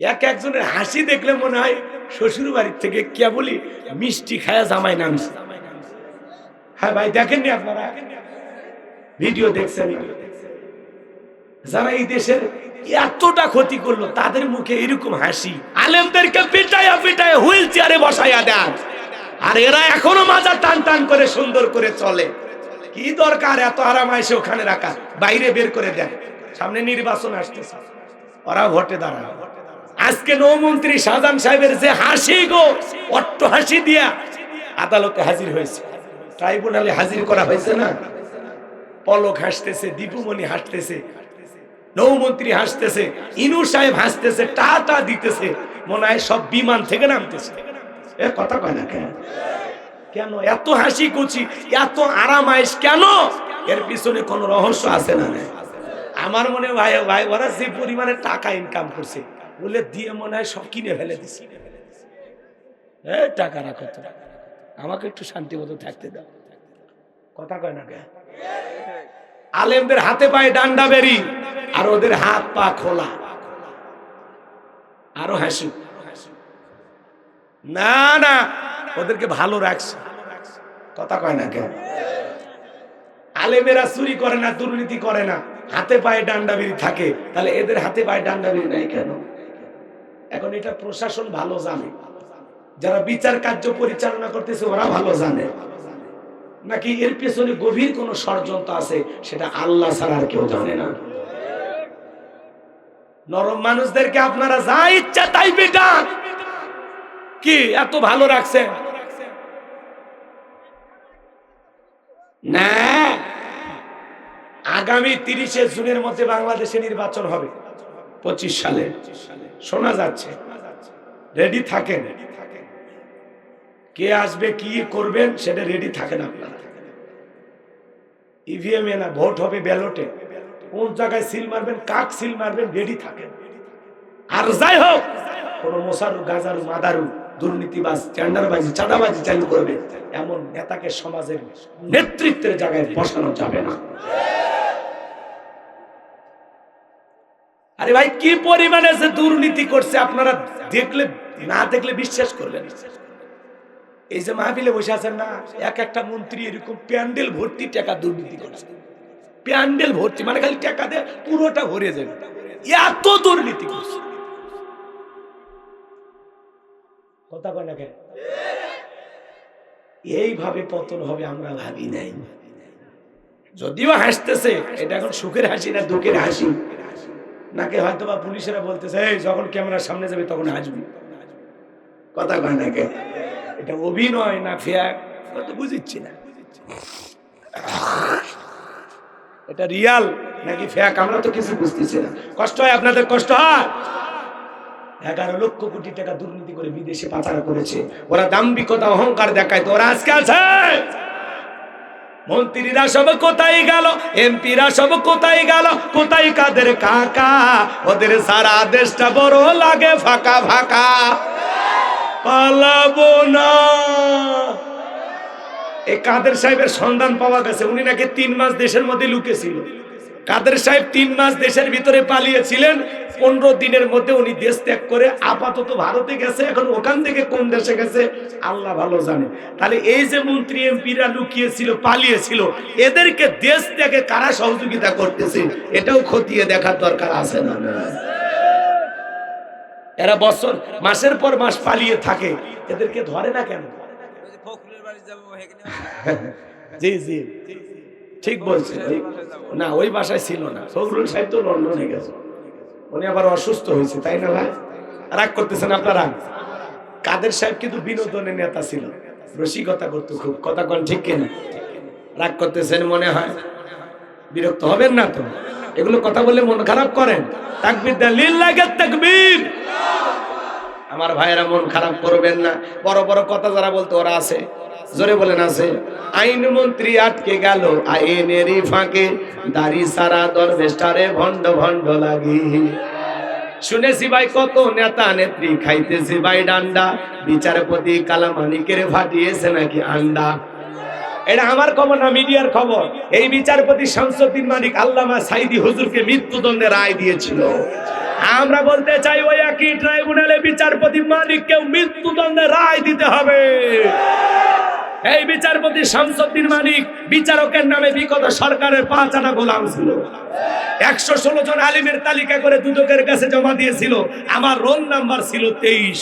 এক একজনের হাসি দেখলে মনে হয় শ্বশুর বাড়ির থেকে কে বলি মিষ্টি খায়া জামাই নামছে। হ্যাঁ ভাই, দেখেননি আপনারা? ভিডিও দেখছেন? যারা এই দেশের এতটা ক্ষতি করলো তাদের মুখে এরকম হাসি। আলেমদেরকে পিটায়া পিটায়া হুইল চেয়ারে বসাইয়া দেন, আর এরা এখনো মাজা টান টান করে সুন্দর করে চলে। কি দরকার এত আরাম আইসে ওখানে রাখা? বাইরে বের করে দেন। সামনে নির্বাচন আসতেছে, ওরা ভোটে দাঁড়ায়। আজকে নৌমন্ত্রী শাহজাহান সাহেবের যে হাসি গো, অট্ট হাসি দিয়া আদালতে হাজির হয়েছে, ট্রাইব্যুনালে হাজির করা হয়েছে না? পলক হাসতেছে, দীপুমণি হাসতেছে, নৌমন্ত্রী হাসতেছে, ইনু সাহেব হাসতেছে, টাটা দিতেছে, মনে হয় সব বিমান থেকে নামতেছে। এ কথা কয় না কেন? কেন এত হাসি খুশি, এত আরাম আয়েশ কেন? এর পিছনে কোন রহস্য আছে না? আমার মনে ভাই ভাই ওরা যে পরিমাণে টাকা ইনকাম করছে বলে দিয়ে মনে হয় সব কিনে ফেলে দিচ্ছে। টাকা রাখো তো, আমাকে একটু শান্তি মতো থাকতে দাও। কথা কয় না কেন? আলেমদের হাতে পায়ে ডান্ডা বেরি, আর ওদের হাত পা খোলা, আরো হাসি। না না, ওদেরকে ভালো রাখছে। কথা কয় না কেন? আলেমেরা চুরি করে না, দুর্নীতি করে না, হাতে পায়ে ডান্ডা বেরি থাকে, তাহলে এদের হাতে পায়ে ডান্ডা বেরি নাই কেন? এখন এটা প্রশাসন ভালো জানে, যারা বিচার কার্য পরিচালনা করতেছে ওরা ভালো জানে, নাকি এর পেছনে গভীর কোন ষড়যন্ত্র আছে সেটা আল্লাহ ছাড়া আর কেউ জানে না। নরম মানুষদেরকে আপনারা যা ইচ্ছা তাই পিটান, কি এত ভালো রাখছে না? আগামী 30শে জুনের মধ্যে বাংলাদেশে নির্বাচন হবে, 25 সালে শোনা যাচ্ছে। রেডি থাকেন, কে আসবে কি করবেন সেটা রেডি থাকেন আপনারা। ইভিএম এ না, ভোট হবে ব্যালটে, কোন জায়গায় সিল মারবেন, কাক সিল মারবেন, রেডি থাকেন। আর যাই হোক, কোন মোসারু গাজারু মাদারু দুর্নীতিবাজ টেন্ডারবাজি চাঁদাবাজি চালু করবে এমন নেতাকে সমাজের নেতৃত্বের জায়গায় বসানো যাবে না। আরে ভাই, কি পরিমাণে যে দুর্নীতি করছে আপনারা দেখলে না দেখলে বিশ্বাস করবেন। এই যে মাহফিলে বসে আছেন না, এক একটা মন্ত্রী এরকম প্যান্ডেল ভর্তি টাকা দুর্নীতি করছে। প্যান্ডেল ভর্তি মানে খালি টাকা দিয়ে পুরোটা ভরে যাবে, এত দুর্নীতি করছে। কথা কয় না কেন? এইভাবে পতন হবে আমরা ভাবি নাই। যদিও হাসতেছে, এটা এখন সুখের হাসি না দুঃখের হাসি, নাকি হয়তো বা পুলিশেরা বলতেছে এই যখন ক্যামেরার সামনে যাবে তখন হাসবি। কথা কয় না কেন? এটা অভিনয় না ফেক তো বুঝিচ্ছি না, এটা রিয়াল নাকি ফেক আমরা তো কিছু বুঝতেছি না। কষ্ট হয় আপনাদের? কষ্ট হয়? 11 লক্ষ কোটি টাকা দুর্নীতি করে বিদেশে পাচার করেছে ওরা, দাম্ভিকতা অহংকার দেখায়, তো ওরা আজকে আছে। মন্ত্রীরা সব কোথায় গেল, এমপিরা সব কোথায় গেল, কোথায় কাদের কাকা? ওদের সারা দেশটা বড় লাগে ফাঁকা ফাঁকা, পালাবো না। এই কাদের সাহেবের সন্ধান পাওয়া গেছে, উনি নাকি 3 মাস দেশের মধ্যে লুকিয়েছিল। কাদের সাহেব 3 মাস দেশের ভিতরে পালিয়েছিলেন, 15 দিনের মধ্যে উনি দেশ ত্যাগ করে আপাতত ভারতে গেছে। এখন ওখান থেকে কোন দেশে গেছে আল্লাহ ভালো জানে। তাহলে এই যে মন্ত্রী এমপিরা লুকিয়েছিল, পালিয়েছিল, এদেরকে দেশ ত্যাগে কারা সহযোগিতা করতেছে এটাও খতিয়ে দেখার দরকার আছে না? এরা বছর মাসের পর মাস পালিয়ে থাকে, এদেরকে ধরে না কেন? জি জি ঠিক বলছে। না, ওই বাসায় ছিল না, ফখরুল সাহেব তো লন্ডনে গেছে, উনি আবার অসুস্থ হয়েছে, তাই না ভাই? রাগ করতেছেন আপনারা? কাদের সাহেব কিন্তু বিনোদনের নেতা ছিল, রসিকতা করতো খুব। কথা কোন ঠিক কিনা? রাগ করতেছেন মনে হয়? বিরক্ত হবেন না তো, এগুলো কথা বললে মন খারাপ করেন। তাকবীর দেন, লিল্লাহি তাকবীর। আমার ভাইয়েরা মন খারাপ করবেন না। বড় বড় কথা যারা বলতো ওরা আছে, জোরে বলেন আছে। আইন মন্ত্রী আটকে গেল আইনেরই ফাঁকে, দাড়ি সারা দরবেশটারে ভণ্ড ভণ্ড লাগি। শুনেছি ভাই কত নেতা নেত্রী খাইতেছি ভাই ডান্ডা, বিচারপতি কালামানিকের ফাটিয়েছে নাকি আন্ডা। এটা আমার খবর না, মিডিয়ার খবর। এই বিচারপতি শামসুদ্দিন মালিক আল্লামা সাইদি হুজুরকে মৃত্যুদণ্ডের রায় দিয়েছিল। আমরা বলতে চাই ওই একই ট্রাইব্যুনালে বিচারপতি মানিককেও মৃত্যুদণ্ডের রায় দিতে হবে। এই বিচারপতি শামসুদ্দিন মানিক বিচারকের নামে বিগত সরকারের 5 আনা গোলাম ছিল। 116 জন আলিমের তালিকা করে দুদকের কাছে জমা দিয়েছিল। আমার রোল নাম্বার ছিল 23,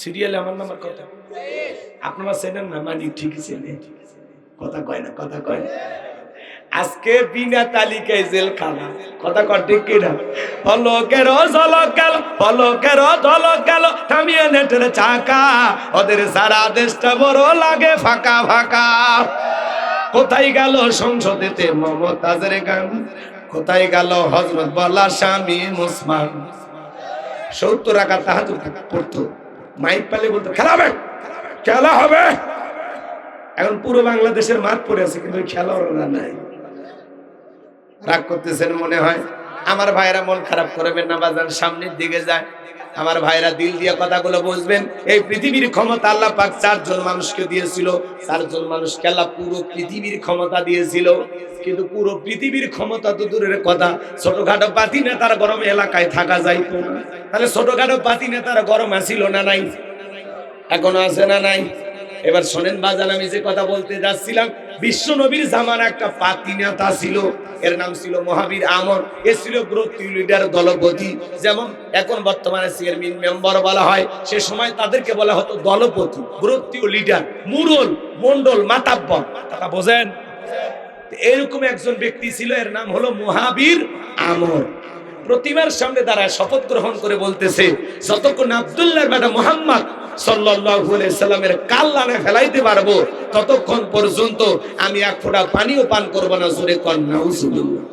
সিরিয়ালে আমার নাম্বার কত আপনারা চেনেন না? মানিক ঠিকই চেনেন, কথা কয় না, কথা কয় না। আজকে বিনা তালিকায় জেল খানা, কথা কর ঠিক কিনা? পলকের ঝলক গেল, পলকের ঝলক গেল থামিয়ে নেটের চাকা, ওদের সারা দেশটা বড় লাগে ফাঁকা ফাঁকা। কোথায় গেল সংসদেতে মমতাজের গান, কোথায় গেল হযরত বলা স্বামী মুসলমান? 70 রাকাত তাহাজ্জুদ পড়তো, মাইক পালে বলতো খেলা হবে, খেলা হবে। এখন পুরো বাংলাদেশের মাঠ পড়ে আছে, কিন্তু খেলা ওরা নাই। রাগ করতেছেন মনে হয়? আমার ভাইরা মন খারাপ করবেন না বাজান, সামনের দিকে যায়। আমার ভাইরা দিল দিয়ে কথাগুলো বুঝবেন। এই পৃথিবীর ক্ষমতা আল্লাহ পাক 4 জন মানুষকে দিয়েছিল। 4 জন মানুষকে আল্লাহ পুরো পৃথিবীর ক্ষমতা দিয়েছিল, কিন্তু পুরো পৃথিবীর ক্ষমতা তো দূরের কথা, ছোটখাটো পাতি নেতার গরম এলাকায় থাকা যাইতো না। তাহলে ছোটখাটো পাতি নেতার গরম আসিল না নাই? এখনো আছে না নাই? এবার শোনেন বাজান, আমি যে কথা বলতে যাচ্ছিলাম, বিশ্ব নবীর জামানা একটা পাতি নেতা ছিল, এর নাম ছিল মহাবীর আমর। এ ছিল গ্রোথ লিডার, দলপতি। যেমন এখন বর্তমানে চেয়ারম্যান মেম্বার বলা হয়, সে সময় তাদেরকে বলা হতো দলপতি, গ্রোথ লিডার, মুরল, মন্ডল, মাতাব্বর। তারা বোঝেন? এরকম একজন ব্যক্তি ছিল, এর নাম হলো মহাবীর আমর। প্রতিমার সামনে দাঁড়ায় শপথ গ্রহণ করে বলতেছে, যতক্ষণ আব্দুল্লাহর বেটা মুহাম্মদ সাল্লাল্লাহু আলাইহি সাল্লামের কাল্লানে ফেলাইতে পারবো, ততক্ষণ পর্যন্ত আমি এক ফোঁটা পানিও পান করব না। জোরে কর নাউজুবিল্লাহ,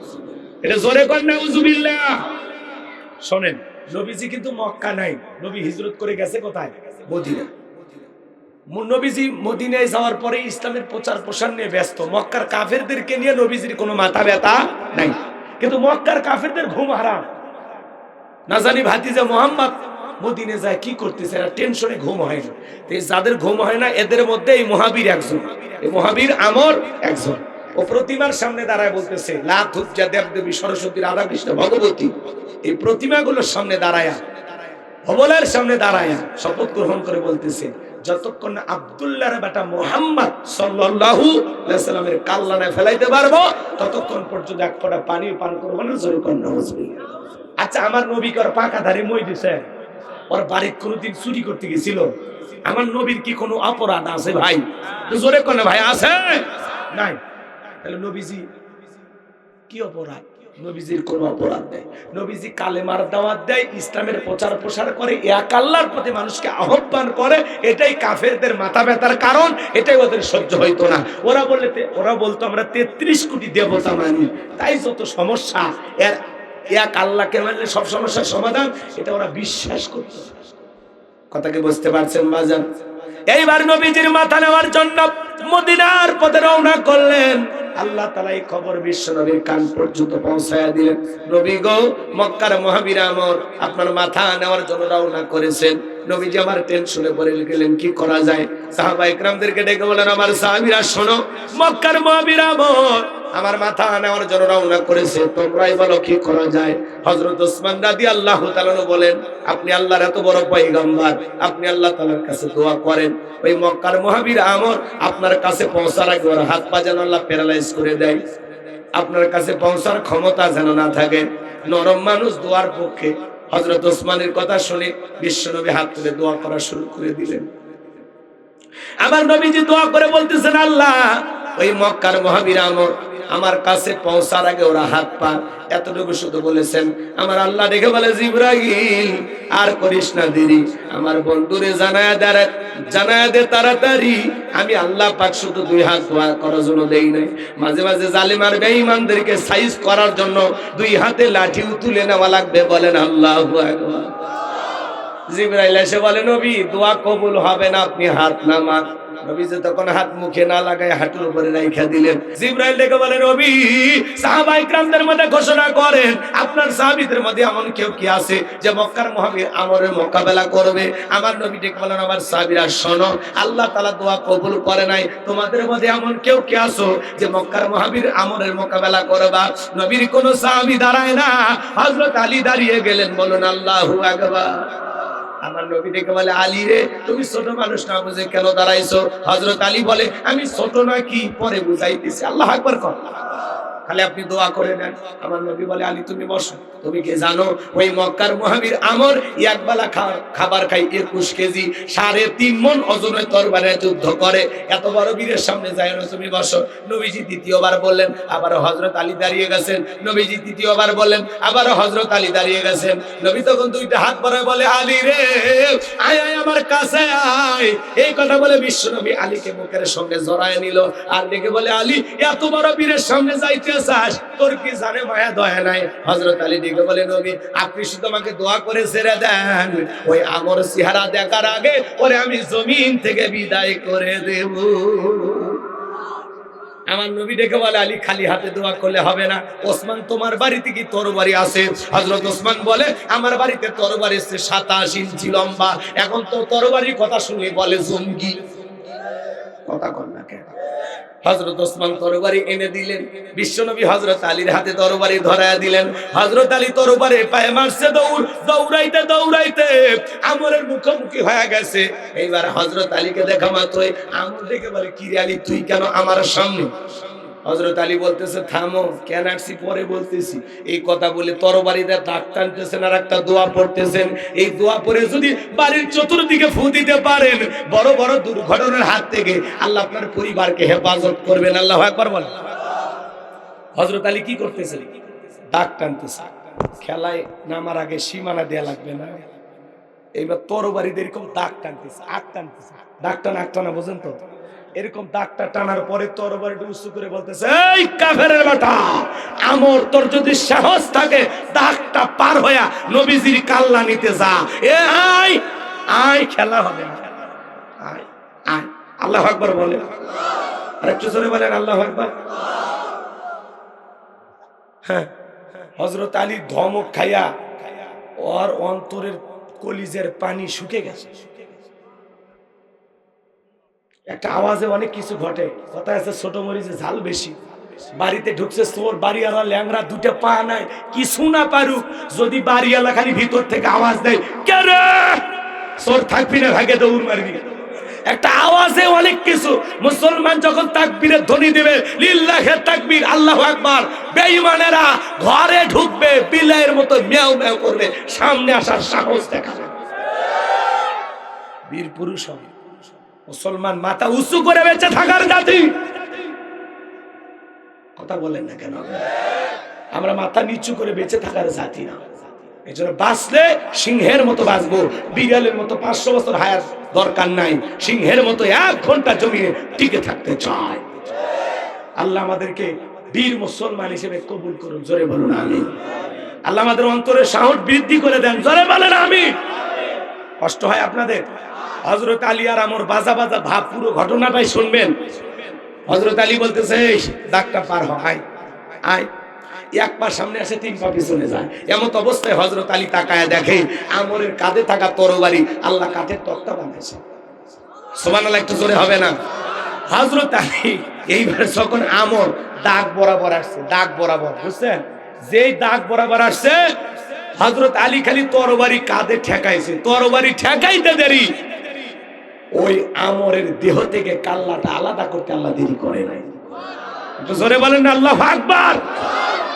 এটা জোরে কর নাউজুবিল্লাহ। শোনেন, নবীজি কিন্তু মক্কা নাই, নবী হিজরত করে গেছে কোথায়? মদিনা। নবীজি মদিনায় যাওয়ার পরে ইসলামের প্রচার প্রসার নিয়ে ব্যস্ত। মক্কার কাফেরদেরকে নিয়ে নবীজির কোনো মাথা ব্যথা নাই, কিন্তু মক্কার কাফেরদের ঘুম হারাম। না জানি ভাতিজা মুহাম্মদ মদিনে যায় কি করতেছে, এরা টেনশনে ঘুম হয় না। যাদের ঘুম হয় না এদের মধ্যে এই মহাবীর একজন, এই মহাবীর আমর একজন। ও প্রতিমার সামনে দাঁড়ায় বলতেছে, লা তুজ্জা দেবদেবী সরস্বতী রাধা কৃষ্ণ ভগবতী, এই প্রতিমাগুলোর সামনে দাঁড়ায়া, হবলের সামনে দাঁড়ায়া শপথ গ্রহণ করে বলতেছে, যতক্ষণ না আব্দুল্লাহর বেটা মুহাম্মদ সাল্লাল্লাহু আলাইহি সাল্লামের কাল্লানে ফেলাইতে পারবো, ততক্ষণ পর্যন্ত এক ফোঁটা পানি পান করব না। জোরে কর নাউজুবিল্লাহ। আচ্ছা, আমার নবী কর পাকাধারে মই দিছে, ওর বাড়ি কোনদিন চুরি করতে গেছিল? আমার নবীর কি কোনো অপরাধ আছে ভাই? জোরে কর না ভাই, আছে নাই? তাহলে নবীজি কি অপরাধ? নবীজির কোনো অপরাধ নেই। নবীজি কালেমার দাওয়াত দেয়, ইসলামের প্রচার প্রসার করে, এক আল্লাহর প্রতি মানুষকে আহ্বান করে। এটাই কাফেরদের মাথা ব্যথার কারণ, এটাই ওদের সহ্য হইতো না। ওরা বলতো আমরা 33 কোটি দেবতা মানি, তাই যত সমস্যা। এর এক আল্লাহকে মানলে সব সমস্যার সমাধান, এটা ওরা বিশ্বাস করত। কথাকে বুঝতে পারছেন বাজান? এইবার নবীজির মাথা নেওয়ার জন্য মদিনার পথে রওনা করলেন। আল্লাহ তাআলা এই খবর বিশ্ব নবীর কান পর্যন্ত পৌঁছায়া দিলেন, নবী গো, মক্কার মহাবীর আমর আপনার মাথা নেওয়ার জন্য রওনা করেছেন। নবীজি আমার টেনশনে পড়ে গেলেন, কি করা যায়? সাহাবা ইকরামদেরকে ডেকে বলেন, আমার সাহাবীরা শোনো, মক্কার মহাবীর আমর আমার মাথা নেওয়ার জন্য রওনা করেছে, তোমরাই বলো কি করা যায়? হযরত ওসমান রাদিয়াল্লাহু তাআলা বলেন, আপনি আল্লাহর এত বড় পয়গম্বর, আপনি আল্লাহ তাআলার কাছে দোয়া করেন, ওই মক্কার মহাবীর আমর আপনার কাছে পৌঁছার আগে ওর হাত পা যেন আল্লাহ প্যারালাইজ করে দেয়, আপনার কাছে পৌঁছার ক্ষমতা যেন না থাকে। নরম মানুষ দোয়ার পক্ষে। হযরত ওসমানের কথা শুনে বিশ্বনবী হাত তুলে দোয়া করা শুরু করে দিলেন। আমার নবীজি দোয়া করে বলতেছেন, আল্লাহ ওই মক্কার মহাবীর আমর আমার কাছে পৌঁছার আগে ওরা হাত পা, এতটুকু শুধু বলেছেন। আমার আল্লাহ দেখে বলে, জিবরাইল আর করিস না দেরি, আমার বন্ধুরে জানায়া দে তাড়াতাড়ি। আমি আল্লাহ পাক শুধু 2 হাত দোয়া করার জন্য দেই নাই, মাঝে মাঝে জালিম আর বেঈমানদেরকে সাইজ করার জন্য 2 হাতে লাঠিও তুলে নেওয়া লাগবে। বলেন আল্লাহু আকবার। জিবরাইল এসে বলে নবী দোয়া কবুল হবে না, আপনি হাত নামান। নবী যে তখন হাত মুখে না লাগায় হাঁটুর উপরে রাইখা দিলেন। জিবরাইল ডেকে বলে নবী সাহাবায়ে কিরামদের মধ্যে ঘোষণা করেন আপনার সাহাবীদের মধ্যে এমন কেউ কি আছে যে মক্কার মহাবীর আমরের মোকাবেলা করবে? আমার নবী ডেকে বলেন আমার সাহাবীরা শোনো, আল্লাহ তাআলা দোয়া কবুল করে নাই, তোমাদের মধ্যে এমন কেউ কি আছো যে মক্কার মহাবীর আমরের মোকাবেলা করবা? নবীর কোন সাহাবী দাঁড়ায় না, হযরত আলী দাঁড়িয়ে গেলেন। বলুন আল্লাহু আকবার। আমার নবী ডেকে বলে আলী রে তুমি ছোট মানুষ না বুঝে কেন দাঁড়াইছো? হযরত আলী বলে আমি ছোট না কি পরে বুঝাইতেছি। আল্লাহু আকবার কর, খালি আপনি দোয়া করে দেন। আমার নবী বলে আলী তুমি বসো, তুমি কি জানো ওই মক্কার মহাবীর আমর একবেলা খাবার খাই 21 কেজি 3.5 মণ ওজনের তরবারে যুদ্ধ করে, এত বড় বীরের সামনে যায় না, তুমি বসো। নবীজি দ্বিতীয়বার বললেন, আবার হযরত আলী দাঁড়িয়ে গেছেন। নবীজি তৃতীয়বার বললেন, আবার হযরত আলী দাঁড়িয়ে গেছেন। নবী তখন দুইটা হাত বাড়ায় বলে আলী রে আয় আয় আমার কাছে আয়। এই কথা বলে বিশ্ব নবী আলীকে বুকের সঙ্গে জড়ায় নিল আর ডেকে বলে আলী এত বড় বীরের সামনে যাইতে চাস, তোর কি জানে মায়া দয়া নাই? হযরত আলী ডেকে বলে নবী আপনি শুধু আমাকে দোয়া করে ছেড়ে দেন, ওই আমর চেহারা দেখার আগে ওরে আমি জমিন থেকে বিদায় করে দেব। আমার নবী ডেকে বলে আলী খালি হাতে দোয়া করলে হবে না, ওসমান তোমার বাড়িতে কি তরবারি আছে? হযরত ওসমান বলে আমার বাড়িতে তরবারি আছে 27 ইঞ্চি লম্বা। এখন তো তরবারির কথা শুনে বলে জঙ্গি, কথা কর না কেন? হযরত ওসমান তরবারি এনে দিলেন, বিশ্বনবী হযরত আলীর হাতে তরবারি ধরায়া দিলেন। হযরত আলী তরবারি পায়ে মারছে, দৌড়াইতে দৌড়াইতে আমরের মুখোমুখি হয়ে গেছে। এইবার হযরত আলীকে দেখা মাত্রই আমর ডেকে বলে কি রে আলী তুই কেন আমার সামনে? হযরত আলী বলতেছে থামো, কেন আসছি পরে বলতেছি। এই কথা বলে তরবারিতে দাগ টানতেছেন আর একটা দোয়া পড়তেছেন। এই দোয়া পড়ে যদি বাড়ির চতুর্দিকে ফু দিতে পারেন বড় বড় দুর্ঘটনার হাত থেকে আল্লাহ আপনার পরিবারকে হেফাজত করবেন। আল্লাহু আকবার বলেন। হযরত আলী কি করতেছেন? দাগ টানতেছে। খেলায় নামার আগে সীমানা দেয়া লাগবে না? এইবার তরবারিতে এরকম দাগ টানতেছে, আগ টানতেছে। দাগ টানা আগ টানা বোঝেন তো? এরকম দাগটা টানার পরে তরবারিটা উঁচু করে বলতেছে এই কাফেরের বেটা আমর তোর যদি সাহস থাকে দাগটা পার হইয়া নবীজির কাল্লা নিতে যা। এ আয় আয়, খেলা হবে না, আয় আয়। আল্লাহু আকবার বলে, আর একটু জোরে বলেন আল্লাহু আকবার। হ্যাঁ, হযরত আলী ধমক খাইয়া ওর অন্তরের কলিজের পানি শুকে গেছে। একটা আওয়াজে অনেক কিছু ঘটে, কথা আছে ছোট মরিচে ঝাল বেশি। বাড়িতে ঢুকছে চোর, বাড়িওয়ালা ল্যাংরা, দুটো পা নাই, কিছু না পারুক, যদি বাড়িওয়ালা খালি ভিতর থেকে আওয়াজ দেয় কে রে, চোর থাকবি না, ভাগে দৌড় মারবি। একটা আওয়াজে অনেক কিছু। মুসলমান যখন তাকবীরের ধ্বনি দেবে লিল্লাহে তাকবীর আল্লাহু আকবার, বেঈমানেরা ঘরে ঢুকবে বিলের মতো মেও মেও করবে, সামনে আসার সাহস দেখাবে। বীর পুরুষ হবে মুসলমান, মাথা উঁচু করে বেঁচে থাকার জাতি। কথা বলেন না কেন? আমরা মাথা নিচু করে বেঁচে থাকার জাতি না। এই জন্য বাঁচলে সিংহের মতো বাঁচবো, বিড়ালের মতো 500 বছর হায়াত দরকার নাই। সিংহের মতো 1 ঘন্টা জমিনে টিকে থাকতে চাই। আল্লাহ আমাদেরকে বীর মুসলমান হিসেবে কবুল করুন, জোরে বলুন আমিন। আল্লাহ আমাদের অন্তরে সাহস বৃদ্ধি করে দেন, জোরে বলেন আমিন। কষ্ট হয় আপনাদের? হযরত আলী আর আমর বাজা বাজা ভাব, পুরো ঘটনাটাই শুনবেন। হযরত আলী বলতেছে এই দাগটা পার হ, আয় আয়। 1 পা সামনে আসে, 3 পা পিছনে যায়। এমত অবস্থায় হযরত আলী তাকায় দেখে আমরের কাঁধে থাকা তরবারি আল্লাহ কাঠের তক্তা বানাইছে। সুবহানাল্লাহ, একটু জোরে হবে না? হযরত আলী এইবার যখন আমর দাগ বরাবর আসছে, দাগ বরাবর, বুঝছেন? যেই দাগ বরাবর আসছে হযরত আলী খালি তরবারি কাঁধে ঠেকাইছে, তরবারি ঠেকাইতে দেরি ওই আমরের দেহ থেকে কাল্লাটা আলাদা করতে আল্লাহ দেরি করে নাই। একটু জোরে বলেন না আল্লাহু আকবার।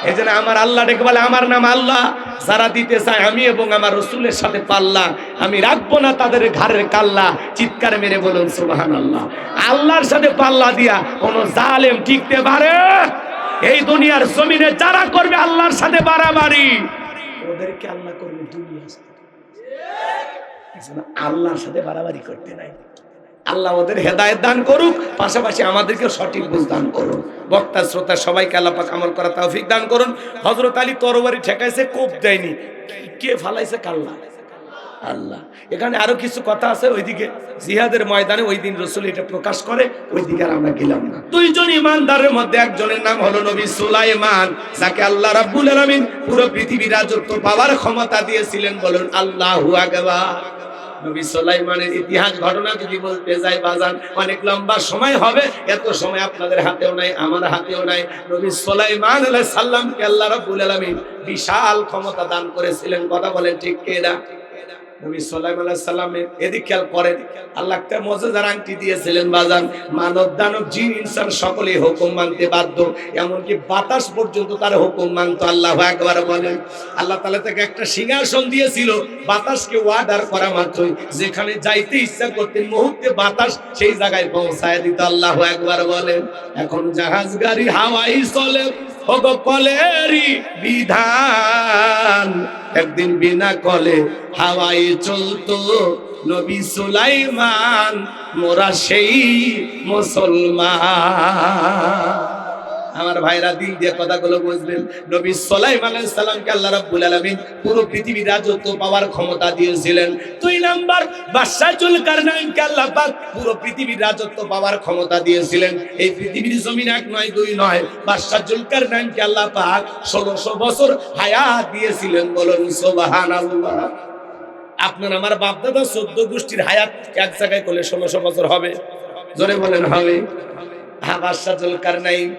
এই জন্য আমার আল্লাহ ডেকে বলে আমার নাম আল্লাহ, যারা দিতে চায় আমি এবং আমার রাসূলের সাথে পাল্লা, আমি রাখবো না তাদের ঘাড়ের কাল্লা। চিৎকার মেরে বলুন সুবহানাল্লাহ। আল্লাহর সাথে পাল্লা দিয়া কোন জালেম টিকতে পারে? এই দুনিয়ার জমিনে যারা করবে আল্লাহর সাথে বাড়াবাড়ি, ওদেরকে আল্লাহ করবে দুনিয়ার সাথে। আল্লাহর সাথে বাড়াবাড়ি করতে নাই। আল্লাহ ওদের হেদায়েত দান করুক, পাশাপাশি আমাদেরকে সঠিক বুঝ দান করুন। বক্তা শ্রোতা সবাইকে আল্লাহ পাক আমল করার তৌফিক দান করুন। হযরত আলী তরবারি ঠেকাইছে, কোপ দেয়নি, কে ফালাইছে? কাল্লা। আল্লাহ। এখানে আরো কিছু কথা আছে, ওইদিকে জিহাদের ময়দানে ওই দিন রাসূল এটা প্রকাশ করে, ওইদিকে আর আমরা গেলাম না। দুইজন ইমানদারের মধ্যে একজনের নাম হলো নবী সুলাইমান, যাকে আল্লাহ রাব্বুল আলামিন পুরো পৃথিবীর রাজত্ব পাওয়ার ক্ষমতা দিয়েছিলেন। বলুন আল্লাহু আকবার। নবী সুলাইমানের ইতিহাস ঘটনা যদি বলতে যাই বাজান অনেক লম্বা সময় হবে, এত সময় আপনাদের হাতেও নাই, আমার হাতেও নাই। নবী সুলাইমান আলাইহিস সালামকে আল্লাহ রাব্বুল আলামিন বিশাল ক্ষমতা দান করেছিলেন। কথা বলেন ঠিক কি না? নবী সুলাইমান আলাইহিস সালামের এদিক খেয়াল করেন, আল্লাহ একটা মুজিজার আংটি দিয়েছিলেন বাজান। মানব দানব জিন ইনসান সকলেই হুকুম মানতে বাধ্য, এমনকি বাতাস পর্যন্ত তার হুকুম মানতো। আল্লাহু আকবার বলেন। আল্লাহ তাআলা তাকে একটা সিংহাসন দিয়েছিল, বাতাসকে অর্ডার করা মাত্রই যেখানে যাইতে ইচ্ছা করতেন মুহূর্তে বাতাস সেই জায়গায় পৌঁছায় দিত। আল্লাহু আকবার বলেন। এখন জাহাজ গাড়ি হাওয়াই চলে, ওগো কলেরই বিধান, একদিন বিনা কলে হাওয়াই চলতো নবী সুলাইমান, মোরা সেই মুসলমান। আমার ভাইরা দিল দিয়ে কথাগুলো বুঝবেন। নবী সুলাইমান আলাইহিস সালামকে আল্লাহ রাব্বুল আলামিন পুরো পৃথিবীর রাজত্ব পাওয়ার ক্ষমতা দিয়েছিলেন। 2 নাম্বার বাদশা জুলকারনাইনকে আল্লাহ পাক পুরো পৃথিবীর রাজত্ব পাওয়ার ক্ষমতা দিয়েছিলেন। এই পৃথিবীর জমিন এক নয় দুই নয়, বাদশা জুলকারনাইনকে আল্লাহ পাক 1600 বছর হায়াত দিয়েছিলেন। বলুন সুবহানাল্লাহ। আপনার আমার বাপ দাদা 14 গোষ্ঠীর হায়াত এক জায়গায় করলে 1600 বছর হবে? জোরে বলেন হবে? হ্যাঁ, বাদশা জুলকারনাইন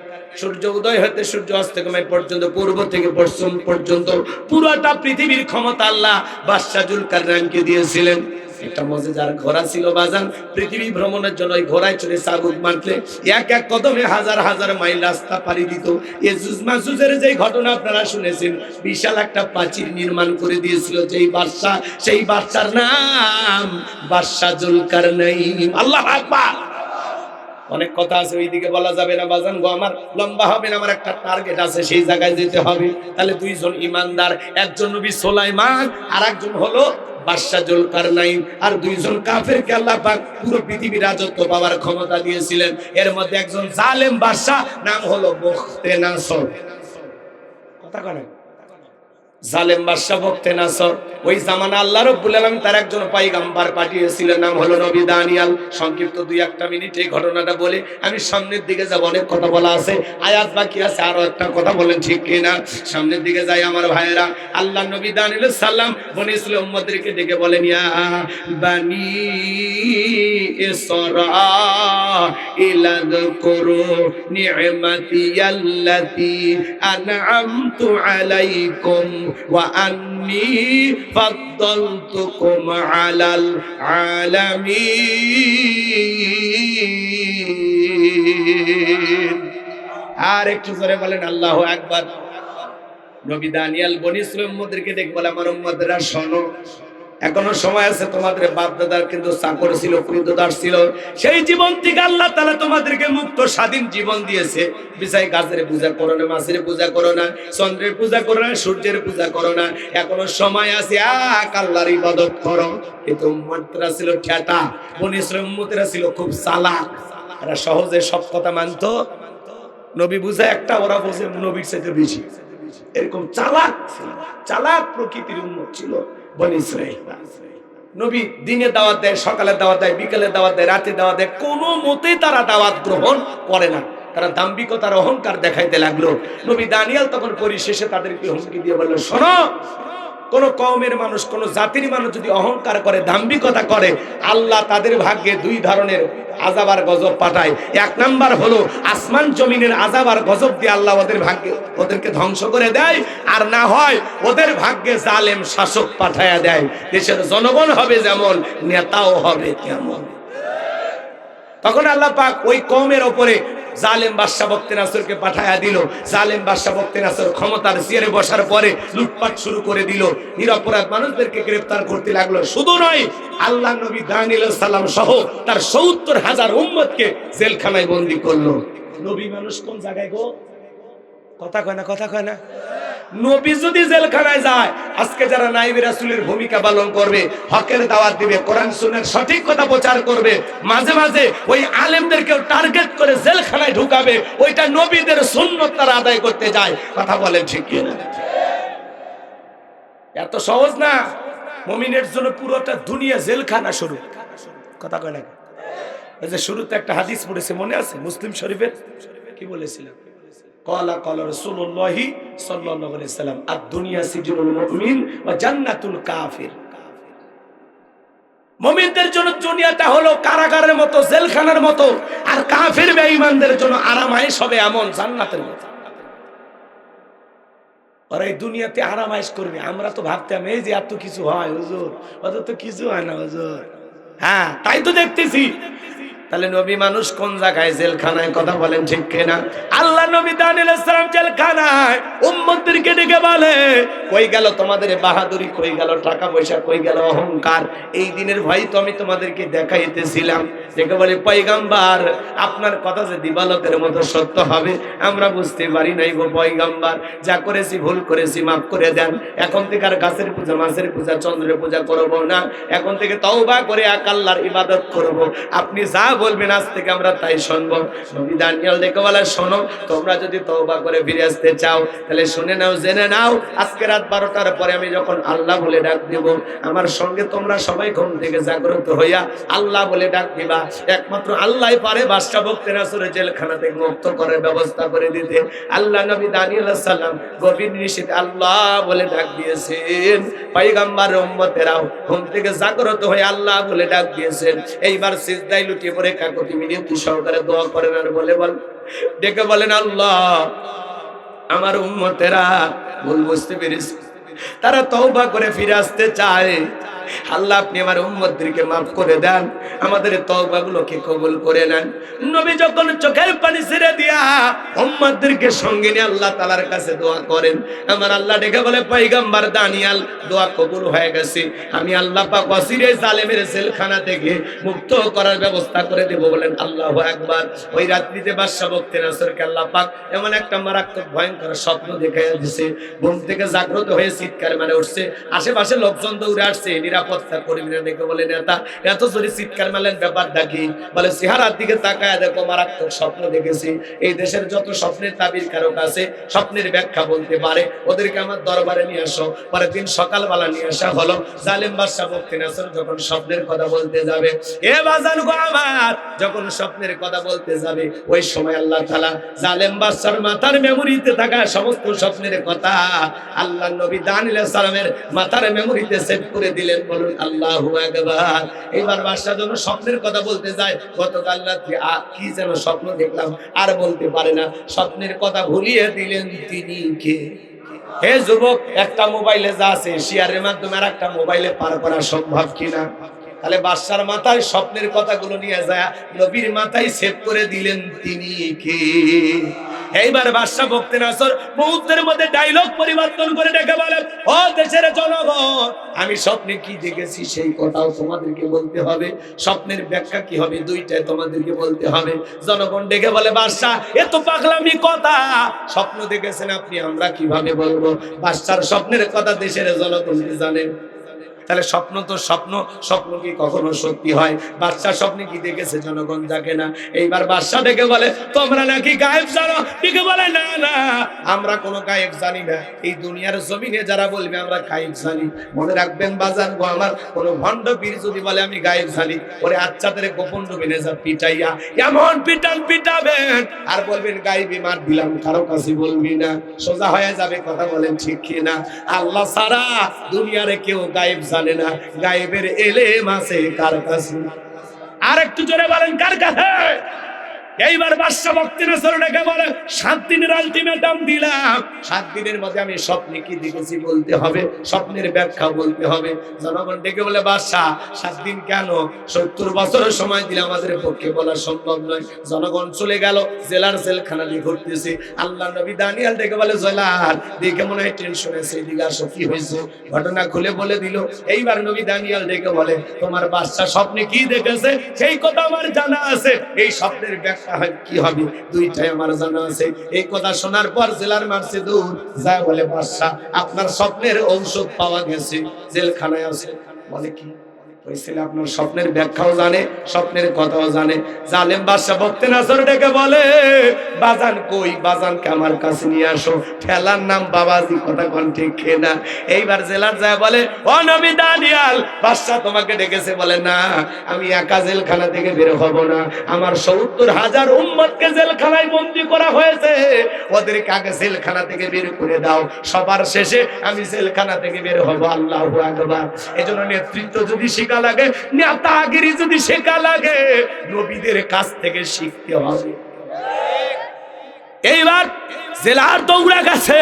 সূর্য উদয় হতে সূর্য অস্তগমন পর্যন্ত, পূর্ব থেকে পশ্চিম পর্যন্ত পুরোটা পৃথিবীর ক্ষমতা আল্লাহ বাদশা জুলকারনাইনকে দিয়েছিলেন। একটা মজেদার ঘোড়া ছিল বাজান, পৃথিবী ভ্রমণের জন্য ওই ঘোড়ায় চড়ে চাবুক মারলে এক এক কদমে হাজার হাজার মাইল রাস্তা পাড়ি দিত। ইয়াজুজ মাজুজের যে ঘটনা আপনারা শুনেছেন, বিশাল একটা প্রাচীর নির্মাণ করে দিয়েছিল যেই বাদশা, সেই বাদশার নাম বাদশা জুলকারনাইন। আল্লাহু আকবার। অনেক কথা আছে, ওইদিকে বলা যাবে না বাজান গো, আমার লম্বা হবে না, আমার একটা টার্গেট আছে, সেই জায়গায় যেতে হবে। তাহলে দুইজন ইমানদার, একজন নবী সুলাইমান আর একজন হলো বাদশা জুলকারনাইন, আর দুইজন কাফেরকে আল্লাহ পাক পুরো পৃথিবীর রাজত্ব পাওয়ার ক্ষমতা দিয়েছিলেন। এর মধ্যে একজন জালেম বাদশা, নাম হলো বখতেনাসর। কথা কয় না? জালেম বাদশা বখতেনাসর, ওই জামানা আল্লাহ রাব্বুল আলামিন তার একজন পয়গম্বর পাঠিয়েছিলেন, নাম হলো নবী দানিয়াল। সংক্ষিপ্ত 2-1 মিনিট এই ঘটনাটা বলে আমি সামনের দিকে যাব। অনেক কথা বলা আছে, আয়াত বাকি আছে, আরো একটা কথা বলেন ঠিক কিনা? সামনের দিকে যাই আমার ভাইয়েরা। আল্লাহ নবী দানিয়াল সালাম বনি ইসরাঈল উম্মতদেরকে ডেকে বলেন, ইয়া বানি ইসরাঈল যকুরু নি'মাতি আল্লাতী আন'আমতু আলাইকুম ওয়া আন্নী ফাদ্দালতুকুম আলাল আলামিন। আর একটু জোরে বলেন আল্লাহু আকবার। নবী দানিয়াল বনি ইসরাঈল উম্মতদেরকে ডেকে বলে, আমার উম্মতরা শোনো, এখনো সময় আছে। তোমাদের বাপ দাদার কিন্তু চাকর ছিল, ক্রীতদাস ছিল, সেই জীবন থেকে আল্লাহ তাআলা তোমাদেরকে মুক্ত স্বাধীন জীবন দিয়েছে। বিছাই গাছের পূজা করো না, মাছের পূজা করো না, চন্দ্রের পূজা করো না, সূর্যের পূজা করো না, এখনো সময় আছে, আল্লাহর ইবাদত করো। কিন্তু উম্মতরা ছিল ঠেটা, বনি ইসরাঈল উম্মতরা ছিল খুব চালাক, এরা সহজে সব কথা মানতো। নবী বুঝে একটা, ওরা বুঝে নবীর চাইতে বেশি। এরকম চালাক চালাক প্রকৃতির উম্মত ছিল বনি ইসরাঈল। নবী দিনে দাওয়াত দেয়, সকালে দাওয়াত দেয়, বিকেলে দাওয়াত দেয়, রাতে দাওয়াত দেয়, কোনো মতেই তারা দাওয়াত গ্রহণ করে না। তারা দাম্ভিকতার অহংকার দেখাইতে লাগলো। নবী দানিয়াল তখন পরিশেষে তাদেরকে হুমকি দিয়ে বলল, শোনো, কোন কওমের মানুষ, কোন জাতির মানুষ যদি অহংকার করে, দাম্ভিকতা করে, আল্লাহ তাদের ভাগ্যে 2 ধরনের আযাব আর গজব পাঠায়। 1 নাম্বার হলো আসমান জমিনের আযাব আর গজব দিয়ে আল্লাহ ওদের ভাগ্যে ওদেরকে ধ্বংস করে দেয়, আর না হয় ওদের ভাগ্যে জালেম শাসক পাঠায়া দেয়। দেশের জনগণ হবে যেমন, নেতাও হবে তেমন। তখন আল্লাহ পাক ওই কওমের উপরে জালেম বাদশা বখতেনাসরকে পাঠায়া দিল। জালেম বাদশা বখতেনাসর ক্ষমতার চেয়ারে বসার পরে লুটপাট শুরু করে দিল, নিরপরাধ মানুষদেরকে গ্রেফতার করতে লাগলো। শুধু নয়, আল্লাহ নবী দানিয়াল সালাম সহ তার 70,000 উম্মতকে জেলখানায় বন্দী করলো। নবী মানুষ কোন জায়গায় গো? কথা কয় না, কথা কয় না। নবী যদি জেলখানায় যায়, আজকে যারা নায়েবে রাসূলের ভূমিকা পালন করবে, হকের দাওয়াত দিবে, কোরআন সুন্নাহর সঠিক কথা প্রচার করবে, মাঝে মাঝে ওই আলেমদেরকে টার্গেট করে জেলখানায় ঢুকাবে, ওইটা নবীদের সুন্নাত তারা আদায় করতে যায়। কথা বলেন ঠিক কি না? এত সহজ না। মুমিনের জন্য পুরোটা দুনিয়া জেলখানা শুরু। কথা কয় না? এই যে শুরুতে একটা হাদিস পড়েছে, মনে আছে? মুসলিম শরীফের কি বলেছিলাম? ক্বালা ক্বালা রাসূলুল্লাহি সাল্লাল্লাহু আলাইহি সাল্লাম, আদ-দুনিয়া সিজনুল মুমিন ওয়া জান্নাতুল কাফির। মুমিনদের জন্য দুনিয়াটা হলো কারাগারের মতো, জেলখানার মতো, আর কাফির বেঈমানদের জন্য আরামায়েশ হবে এমন জান্নাতের মতো। ওরা এই দুনিয়াতে আরামায়েশ করবে। আমরা তো ভাবতাম এই যে এত কিছু হয় হুজুর, অত তো কিছু হয় না হুজুর। হ্যাঁ, তাই তো দেখতেছি। তাহলে নবী মানুষ কোন জায়গায়? জেলখানায়। কথা বলেন ঠিক কিনা? আল্লাহ নবী দানিয়েল আলাইহিস সালাম জেলখানায় উম্মতদেরকে ডেকে বলে, কই গেল তোমাদের বাহাদুরি, কই গেল টাকা পয়সা, কই গেল অহংকার? এই দিনের ভয় তো আমি তোমাদেরকে দেখাইতেছিলাম। ডেকে বলে, পয়গম্বর আপনার কথা যে দিবালোকের মতো সত্য হবে আমরা বুঝতে পারি নাই গো পয়গম্বর। যা করেছি ভুল করেছি, মাফ করে দেন। এখন থেকে আর গাছের পূজা, মাছের পূজা, চন্দ্রের পূজা করব না। এখন থেকে তওবা করে এক আল্লাহর ইবাদত করব। আপনি যা বলবেন আজ থেকে আমরা তাই শুনবো। নবী দানিয়েল ডেকে বলে, শোনো, তোমরা যদি তওবা করে ফিরে আসতে চাও তাহলে শুনে নাও, জেনে নাও, আজকে রাত 12টার পরে আমি যখন আল্লাহ বলে ডাক দেব, আমার সঙ্গে তোমরা সবাই ঘুম থেকে জাগ্রত হইয়া আল্লাহ বলে ডাক দিবা। একমাত্র আল্লাহই পারে বাদশা বখতিয়ানসরের জেলখানা থেকে মুক্ত করার ব্যবস্থা করে দিতে। আল্লাহ নবী দানিয়েল আলাইহিস সালাম গভীর নিশীথে আল্লাহ বলে ডাক দিয়েছেন। পয়গম্বর উম্মতেরাও ঘুম থেকে জাগ্রত হয়ে আল্লাহ বলে ডাক দিয়েছেন। এইবার সিজদায় লুটিয়ে পড়ে কাকুতি মিনতি সহকারে দোয়া করেন আর বলে ডেকে বলেন, আল্লাহ আমার উম্মতেরা ভুল বুঝতে পেরেছে, তারা তওবা করে ফিরে আসতে চায়। আল্লাহ আপনি আমার উম্মতদেরকে মাফ করে দেন, আমাদের তওবাগুলোকে কবুল করে নেন। নবী যখন চোখের পানি ছেড়ে দিয়া উম্মতদেরকে সঙ্গে নিয়ে আল্লাহ তাআলার কাছে দোয়া করেন, আমার আল্লাহ ডেকে বলে, পয়গম্বর দানিয়েল দোয়া কবুল হয়ে গেছে, আমি আল্লাহ পাক ওয়াসিরে জালেমের জেলখানা থেকে মুক্ত করার ব্যবস্থা করে দেব। বলেন আল্লাহু আকবার। ওই রাত্রিতে বাদশা বখতিয়ানসরকে আল্লাহ পাক এমন একটা মারাত্মক ভয়ঙ্কর স্বপ্ন দেখাইয়া দিয়েছে। ঘুম থেকে জাগ্রত হয়ে চিৎকার মেরে উঠছে, আশেপাশে লোকজন দৌড়ে আসছে। নিরাপত্তা কর্মীরা ডেকে বলে, নেতা এত জোরে চিৎকার মারলেন, ব্যাপারটা কি? বলে, চেহারার দিকে তাকায় দেখো, মারাত্মক স্বপ্ন দেখেছি। এই দেশের যত স্বপ্নের তাবির কারক আছে, স্বপ্নের ব্যাখ্যা বলতে পারে, ওদেরকে আমার দরবারে নিয়ে আসো। পরের দিন সকালবেলা নিয়ে আসা হলো। জালেম বাদশা বখতিয়ানসর যখন স্বপ্নের কথা বলতে যাবে, এ বাজান গো আমার, যখন স্বপ্নের কথা বলতে যাবে, ওই সময় আল্লাহ তাআলা জালেম বাদশার মাথার মেমোরিতে থাকা সমস্ত স্বপ্নের কথা আল্লাহ নবী দানিয়েল আলাইহিস সালামের মাথার মেমোরিতে সেভ করে দিলেন। বলুন আল্লাহু আকবার। এইবার বাদশা যখন স্বপ্নের কথা বলতে যায়, গতকাল রাতে কি যেন স্বপ্ন দেখলাম, আর বলতে পারে না, স্বপ্নের কথা ভুলিয়ে দিলেন তিনি কে? হে যুবক, একটা মোবাইলে যা আছে শেয়ারের মাধ্যমে আর একটা মোবাইলে পার করা সম্ভব কিনা? তাহলে বাদশার মাথায় স্বপ্নের কথাগুলো নিয়ে যায় নবীর মাথায় সেভ করে দিলেন তিনি কে? এইবার বাদশা বখতিয়ানসর মুহূর্তের মধ্যে ডায়লগ পরিবর্তন করে ডেকে বলেন, ও দেশের জনগণ, আমি স্বপ্নে কি দেখেছি সেই কথাও তোমাদেরকে বলতে হবে, স্বপ্নের ব্যাখ্যা কি হবে দুইটাই তোমাদেরকে বলতে হবে। জনগণ ডেকে বলে, বাদশা এত পাগলামি কথা, স্বপ্ন দেখেছেন আপনি, আমরা কিভাবে বলবো? বাদশার স্বপ্নের কথা দেশের জনগণ জানেন। তাহলে স্বপ্ন তো স্বপ্ন, স্বপ্ন কি কখনো সত্যি হয়? বাদশা স্বপ্নে কি দেখেছে জনগণ জানে না। এইবার বাদশা ডেকে বলে, তোমরা নাকি গায়েব জানো? ডেকে বলে, না না, আমরা কোনো গায়েব জানি না। এই দুনিয়ার জমিনে যারা বলবে আমরা গায়েব জানি, মনে রাখবেন বাজান গো আমার, কোন ভণ্ড পীর যদি বলে আমি গায়েব জানি, ওরে আচ্ছাদের গোপন রবিনে যা পিটাইয়া এমন পিটান পিটাবেন আর বলবেন গায়েবী মার দিলাম, কারো কাছে বলবি না, সোজা হয়ে যাবে। কথা বলেন ঠিক কিনা? আল্লাহ ছাড়া দুনিয়ারে কেউ গায়েব জানে না। গায়েবের এলেম আছে কার কাছে? আর একটু জোরে বলেন, কার কাছে? এইবার বাদশা বখতিয়ানসর ডেকে বলে, 7 দিনের আলটিমেটাম দিলাম, 7 দিনের মধ্যে আমি স্বপ্নে কি দেখেছি বলতে হবে, স্বপ্নের ব্যাখ্যা বলতে হবে। জনগণ ডেকে বলে, বাদশা 7 দিন কেন, 70 বছরের সময় দিলে আমাদের পক্ষে বলা সম্ভব নয়। জনগণ চলে গেল, জেলার জেলখানা দিয়ে ঘুরতেছে। আল্লাহ নবী দানিয়েল ডেকে বলে, জেলার দেখে মনে হয় টেনশন আছে, এদিকে আসো, কি হয়েছে? ঘটনা খুলে বলে দিল। এইবার নবী দানিয়েল ডেকে বলে, তোমার বাদশা স্বপ্নে কি দেখেছে সেই কথা আমার জানা আছে, এই স্বপ্নের ব্যাখ্যা কি হবে দুইটাই আমার জানা আছে। এই কথা শোনার পর জেলার মারছে দূর যায়, বলে, বাদশা আপনার স্বপ্নের ঔষধ পাওয়া গেছে, জেলখানায় আছে। বলে, কি? ওই ছেলে আপনার স্বপ্নের ব্যাখ্যাও জানে, স্বপ্নের কথাও জানে। জালেম বাদশা বক্তে নাসর ডেকে বলে, বাজান কই, বাজানকে আমার কাছে নিয়ে আসো। ঠেলার নাম বাবাজি, কথা কোন ঠিক না? এইবার জেলার যায় বলে, ও নবী দানিয়াল, বাদশা তোমাকে ডেকেছে। বলে না, আমি একা জেলখানা থেকে বের হব না, আমার ৭০,০০০ উম্মতকে জেলখানায় বন্দী করা হয়েছে, ওদেরকে আগে জেলখানা থেকে বের করে দাও, সবার শেষে আমি জেলখানা থেকে বের হব। আল্লাহু আকবার। এজন্য নেতৃত্ব যদি শেখা লাগে, নেতাগিরি যদি শেখা লাগে, নবীদের কাছ থেকে শিখতে হবে। এইবার জেলার দৌড়া গেছে,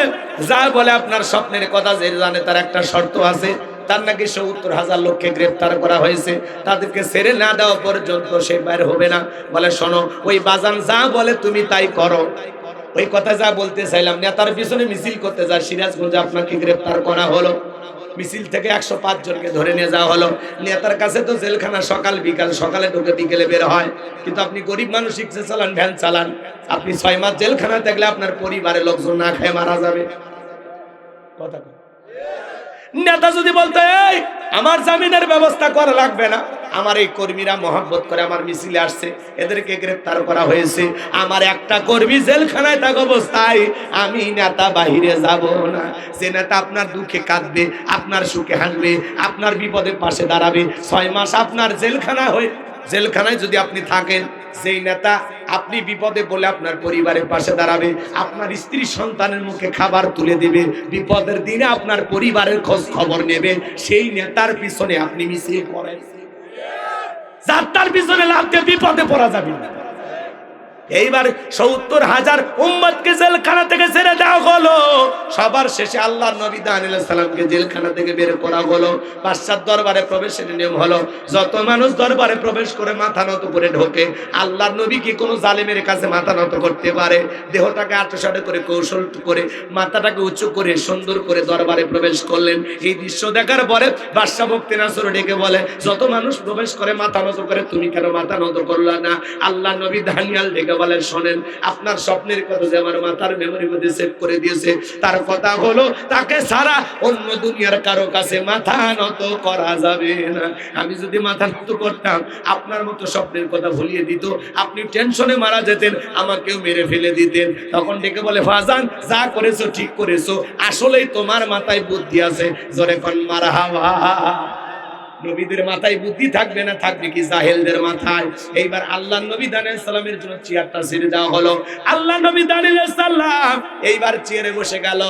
যা বলে আপনার স্বপ্নের কথা যে জানে তার একটা শর্ত আছে, তার নাকি ৭০,০০০ লোককে গ্রেফতার করা হয়েছে, তাদেরকে ছেড়ে না দেওয়া পর্যন্ত সে বাইর হবে না। বলে শোনো, ওই বাজান যা বলে তুমি তাই করো। ওই কথা যা বলতে চাইলাম, নেতার পিছনে মিছিল করতে যা সিরাজগঞ্জে আপনাকে গ্রেফতার করা হলো, মিছিল থেকে ১০৫ জনকে ধরে নিয়ে যাওয়া হলো। নেতার কাছে তো জেলখানা সকাল বিকাল, সকালে ঢুকে বিকেলে বের হয়, কিন্তু আপনি গরিব মানুষ, রিক্সা চালান, ভ্যান চালান, আপনি ৬ মাস জেলখানা থাকলে আপনার পরিবারের লোকজন না খেয়ে মারা যাবে। কথা নেতা যদি বলতো, এই আমার জামিনের ব্যবস্থা করা লাগবে না, আমার এই কর্মীরা মহব্বত করে আমার মিছিলে আসছে, এদেরকে গ্রেফতার করা হয়েছে, আমার একটা কর্মী জেলখানায় থাকা অবস্থায় আমি নেতা বাহিরে যাব না। যে নেতা আপনার দুঃখে কাঁদবে, আপনার সুখে হাসবে, আপনার বিপদে পাশে দাঁড়াবে, ৬ মাস আপনার জেলখানায় যদি আপনি থাকেন, যেই নেতা আপনি বিপদে বলে আপনার পরিবারের পাশে দাঁড়াবে, আপনার স্ত্রী সন্তানের মুখে খাবার তুলে দেবে, বিপদের দিনে আপনার পরিবারের খোঁজ খবর নেবে, সেই নেতার পিছনে আপনি মিছিল করেন, যার পিছনে লাগতে বিপদে পড়া যাবে না। এইবার ৭০,০০০ উম্মতকে জেলখানা থেকে ছেড়ে দেওয়া হলো, সবার শেষে আল্লাহর নবী দানিয়েল আলাইহিস সালামকে জেলখানা থেকে বের করা হলো। বাদশার দরবারে প্রবেশের নিয়ম হলো, যত মানুষ দরবারে প্রবেশ করে মাথা নত করে ঢোকে, আল্লাহর নবী কি কোনো জালেমের কাছে মাথা নত করতে পারে? দেহটাকে আঁটসাঁট করে, কৌশল করে, মাথাটাকে উঁচু করে, সুন্দর করে দরবারে প্রবেশ করলেন। এই দৃশ্য দেখার পরে বাদশা বক্তে নাসর ডেকে বলে, যত মানুষ প্রবেশ করে মাথা নত করে, তুমি কেন মাথা নত করলা না? আল্লাহর নবী দানিয়েল ডেকে বলেন, শোনেন, আপনার স্বপ্নের কথা যে আমার মাথার মেমোরির মধ্যে সেভ করে দিয়েছে, তার কথা হলো তাকে সারা অন্য দুনিয়ার কারো কাছে মাথা নত করা যাবে না। আমি যদি মাথা নত করতাম, আপনার মতো স্বপ্নের কথা ভুলিয়ে দিত, আপনি টেনশনে মারা যেতেন, আমাকেও মেরে ফেলে দিতেন। তখন ডেকে বলে, ফাজান যা করেছো ঠিক করেছো, আসলেই তোমার মাথায় বুদ্ধি আছে, জোরে কোন মারহাবা। নবীদের মাথায় বুদ্ধি থাকবে না, থাকবে কি জাহেলদের মাথায়? এইবার আল্লাহ নবী দানিয়েল আলাইহিস সালামের জন্য চেয়ারটা ছেড়ে দেওয়া হলো। আল্লাহ নবী দানিয়েল আলাইহিস সালাম এইবার চেয়ারে বসে গেল।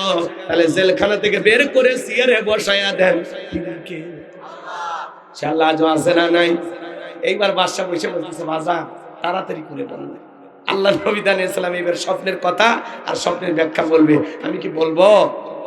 তাহলে জেলখানা থেকে বের করে চেয়ারে বসায়া দেন কে? আল্লাহ। আল্লাহ আজও আছে না নাই? এইবার বাদশা বসে বলতেছে, বাজা তাড়াতাড়ি করে বলবে। আল্লাহ নবী দানিয়েল আলাইহিস সালাম এবার স্বপ্নের কথা আর স্বপ্নের ব্যাখ্যা বলবে। আমি কি বলবো?